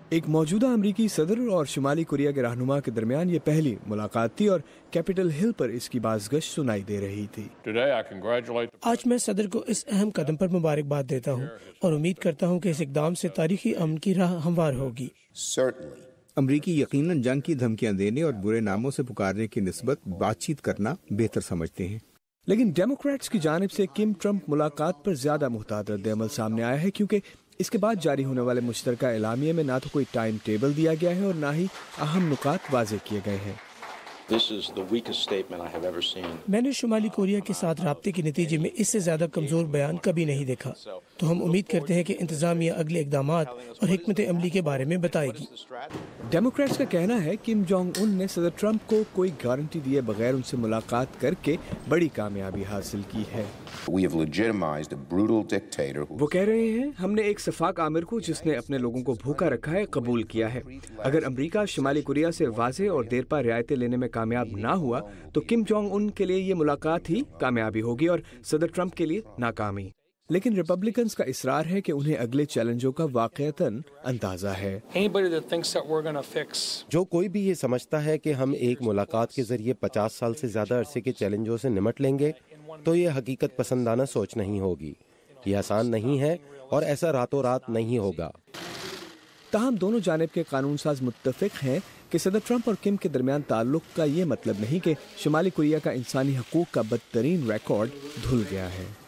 ایک موجودہ امریکی صدر اور شمالی کوریا کے رہنما کے درمیان یہ پہلی ملاقات تھی اور کیپٹل ہل پر اس کی بازگشت سنائی دے رہی تھی۔ آج میں صدر کو اس اہم قدم پر مبارکباد دیتا ہوں اور امید کرتا ہوں کہ اس اقدام سے تاریخی امن کی راہ ہموار ہوگی۔ امریکی یقیناً جنگ کی دھمکیاں دینے اور برے ناموں سے پکارنے کی نسبت بات چیت کرنا بہتر سمجھتے ہیں۔ لیکن ڈیموکریٹس کی جانب سے کم ٹرمپ ملاقات پر زیادہ محتاط رد عمل سامنے آیا ہے، کیونکہ اس کے بعد جاری ہونے والے مشترکہ اعلامیے میں نہ تو کوئی ٹائم ٹیبل دیا گیا ہے اور نہ ہی اہم نکات واضح کیے گئے ہیں۔ میں نے شمالی کوریا کے ساتھ رابطے کے نتیجے میں اس سے زیادہ کمزور بیان کبھی نہیں دیکھا، تو ہم امید کرتے ہیں کہ انتظامیہ اگلے اقدامات اور حکمت عملی کے بارے میں بتائے گی۔ ڈیموکریٹس کا کہنا ہے کہ کم جونگ ان نے صدر ٹرمپ کو کوئی گارنٹی دیے بغیر ان سے ملاقات کر کے بڑی کامیابی حاصل کی ہے۔ وہ کہہ رہے ہیں، ہم نے ایک سفاک آمر کو جس نے اپنے لوگوں کو بھوکا رکھا ہے قبول کیا ہے۔ اگر امریکہ شمالی کوریا سے واضح اور دیر پا رعایتیں لینے میں کامیاب نہ ہوا تو کم جونگ ان کے لیے یہ ملاقات ہی کامیابی ہوگی اور صدر ٹرمپ کے لیے ناکامی۔ لیکن ریپبلکنز کا اصرار ہے کہ انہیں اگلے چیلنجوں کا واقعتاً اندازہ ہے۔ جو کوئی بھی یہ سمجھتا ہے کہ ہم ایک ملاقات کے ذریعے 50 سال سے زیادہ عرصے کے چیلنجوں سے نمٹ لیں گے تو یہ حقیقت پسندانہ سوچ نہیں ہوگی۔ یہ آسان نہیں ہے اور ایسا راتوں رات نہیں ہوگا۔ تاہم دونوں جانب کے قانون ساز متفق ہیں کہ صدر ٹرمپ اور کم کے درمیان تعلق کا یہ مطلب نہیں کہ شمالی کوریا کا انسانی حقوق کا بدترین ریکارڈ دھل گیا ہے۔